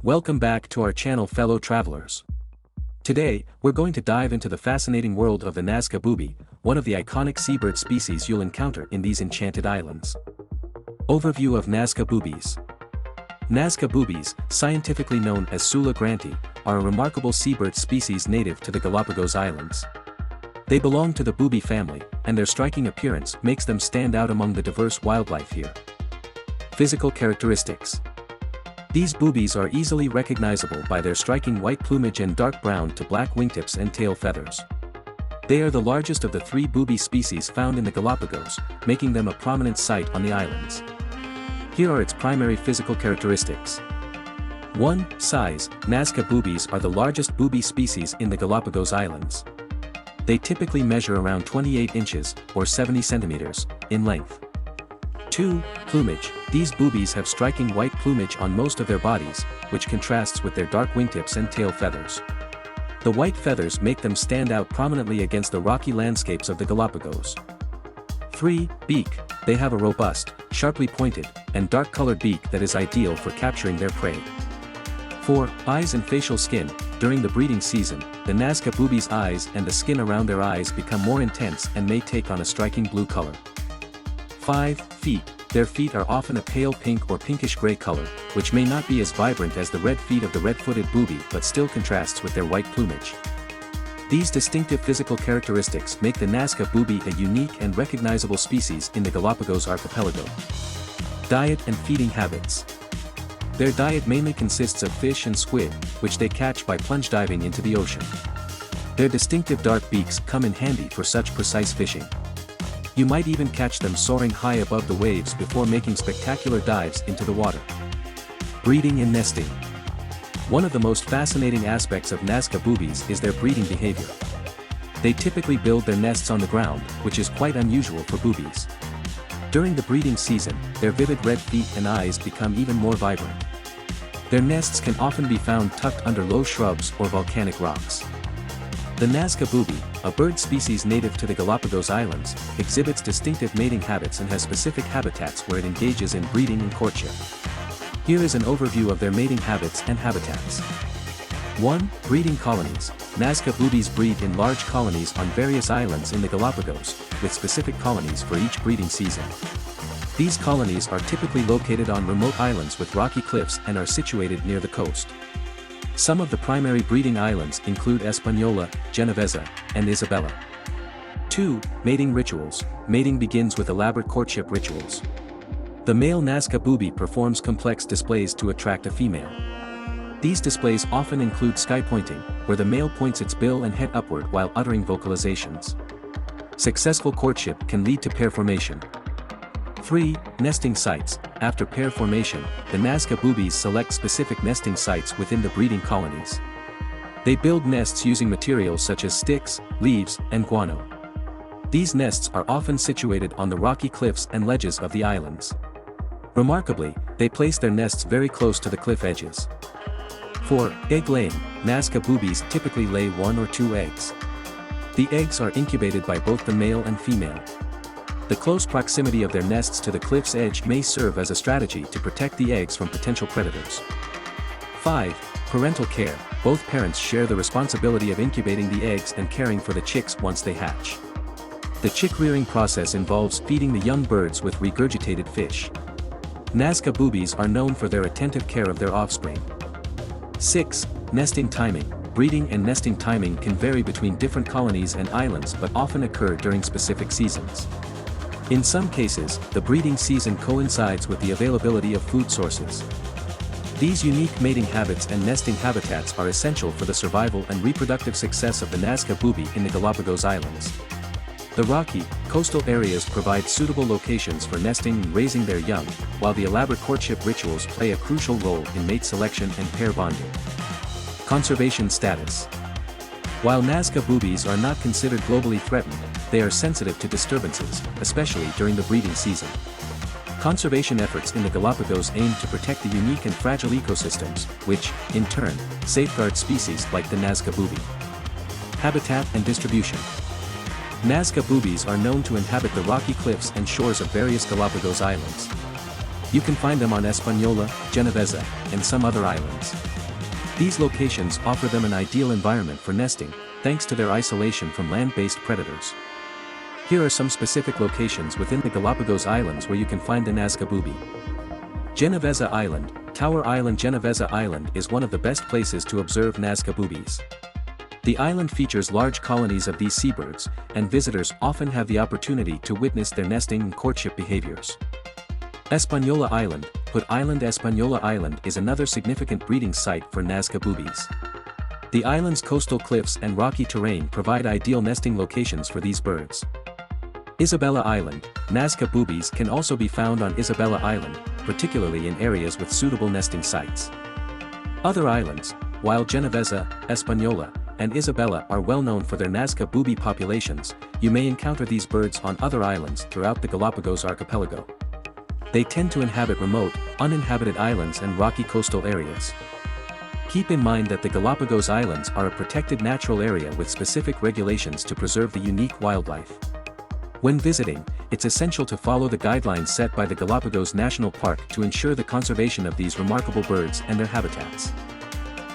Welcome back to our channel, fellow travelers. Today, we're going to dive into the fascinating world of the Nazca booby, one of the iconic seabird species you'll encounter in these enchanted islands. Overview of Nazca boobies. Nazca boobies, scientifically known as Sula grantii, are a remarkable seabird species native to the Galapagos Islands. They belong to the booby family, and their striking appearance makes them stand out among the diverse wildlife here. Physical characteristics. These boobies are easily recognizable by their striking white plumage and dark brown to black wingtips and tail feathers. They are the largest of the three booby species found in the Galapagos, making them a prominent sight on the islands. Here are its primary physical characteristics. 1. Size. Nazca boobies are the largest booby species in the Galapagos Islands. They typically measure around 28 inches, or 70 centimeters, in length. 2. Plumage. These boobies have striking white plumage on most of their bodies, which contrasts with their dark wingtips and tail feathers. The white feathers make them stand out prominently against the rocky landscapes of the Galapagos. 3. Beak. They have a robust, sharply pointed, and dark-colored beak that is ideal for capturing their prey. 4. Eyes and facial skin. During the breeding season, the Nazca boobies' eyes and the skin around their eyes become more intense and may take on a striking blue color. 5. Feet. Their feet are often a pale pink or pinkish-gray color, which may not be as vibrant as the red feet of the red-footed booby but still contrasts with their white plumage. These distinctive physical characteristics make the Nazca booby a unique and recognizable species in the Galapagos archipelago. Diet and feeding habits. Their diet mainly consists of fish and squid, which they catch by plunge diving into the ocean. Their distinctive dark beaks come in handy for such precise fishing. You might even catch them soaring high above the waves before making spectacular dives into the water. Breeding and nesting. One of the most fascinating aspects of Nazca boobies is their breeding behavior. They typically build their nests on the ground, which is quite unusual for boobies. During the breeding season, their vivid red feet and eyes become even more vibrant. Their nests can often be found tucked under low shrubs or volcanic rocks. The Nazca booby, a bird species native to the Galapagos Islands, exhibits distinctive mating habits and has specific habitats where it engages in breeding and courtship. Here is an overview of their mating habits and habitats. 1. Breeding colonies. Nazca boobies breed in large colonies on various islands in the Galapagos, with specific colonies for each breeding season. These colonies are typically located on remote islands with rocky cliffs and are situated near the coast. Some of the primary breeding islands include Espanola, Genovesa, and Isabela. 2. Mating rituals. Mating begins with elaborate courtship rituals. The male Nazca booby performs complex displays to attract a female. These displays often include sky pointing, where the male points its bill and head upward while uttering vocalizations. Successful courtship can lead to pair formation. 3. Nesting sites. After pair formation, the Nazca boobies select specific nesting sites within the breeding colonies. They build nests using materials such as sticks, leaves, and guano. These nests are often situated on the rocky cliffs and ledges of the islands. Remarkably, they place their nests very close to the cliff edges. 4. Egg laying. Nazca boobies typically lay 1 or 2 eggs. The eggs are incubated by both the male and female. The close proximity of their nests to the cliff's edge may serve as a strategy to protect the eggs from potential predators. 5. Parental care. Both parents share the responsibility of incubating the eggs and caring for the chicks once they hatch. The chick rearing process involves feeding the young birds with regurgitated fish. Nazca boobies are known for their attentive care of their offspring. 6. Nesting timing. Breeding and nesting timing can vary between different colonies and islands but often occur during specific seasons. In some cases, the breeding season coincides with the availability of food sources. These unique mating habits and nesting habitats are essential for the survival and reproductive success of the Nazca booby in the Galapagos Islands. The rocky, coastal areas provide suitable locations for nesting and raising their young, while the elaborate courtship rituals play a crucial role in mate selection and pair bonding. Conservation status. While Nazca boobies are not considered globally threatened, they are sensitive to disturbances, especially during the breeding season. Conservation efforts in the Galapagos aim to protect the unique and fragile ecosystems, which, in turn, safeguard species like the Nazca booby. Habitat and distribution. Nazca boobies are known to inhabit the rocky cliffs and shores of various Galapagos Islands. You can find them on Espanola, Genovesa, and some other islands. These locations offer them an ideal environment for nesting, thanks to their isolation from land-based predators. Here are some specific locations within the Galapagos Islands where you can find the Nazca booby. Genovesa Island, Tower Island. Genovesa Island is one of the best places to observe Nazca boobies. The island features large colonies of these seabirds, and visitors often have the opportunity to witness their nesting and courtship behaviors. Española Island, Hood Island. Española Island is another significant breeding site for Nazca boobies. The island's coastal cliffs and rocky terrain provide ideal nesting locations for these birds. Isabella Island, Nazca boobies can also be found on Isabella Island, particularly in areas with suitable nesting sites. Other islands, while Genovesa, Española, and Isabella are well known for their Nazca booby populations, you may encounter these birds on other islands throughout the Galapagos archipelago. They tend to inhabit remote, uninhabited islands and rocky coastal areas. Keep in mind that the Galapagos Islands are a protected natural area with specific regulations to preserve the unique wildlife. When visiting, it's essential to follow the guidelines set by the Galapagos National Park to ensure the conservation of these remarkable birds and their habitats.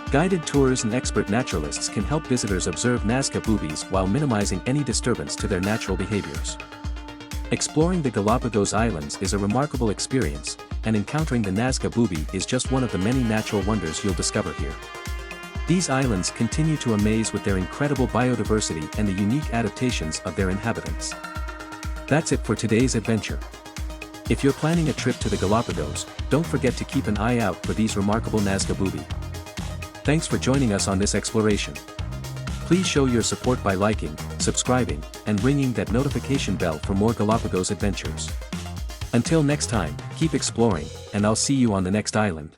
Guided tours and expert naturalists can help visitors observe Nazca boobies while minimizing any disturbance to their natural behaviors. Exploring the Galapagos Islands is a remarkable experience, and encountering the Nazca booby is just one of the many natural wonders you'll discover here. These islands continue to amaze with their incredible biodiversity and the unique adaptations of their inhabitants. That's it for today's adventure. If you're planning a trip to the Galapagos, don't forget to keep an eye out for these remarkable Nazca booby. Thanks for joining us on this exploration. Please show your support by liking, subscribing, and ringing that notification bell for more Galapagos adventures. Until next time, keep exploring, and I'll see you on the next island.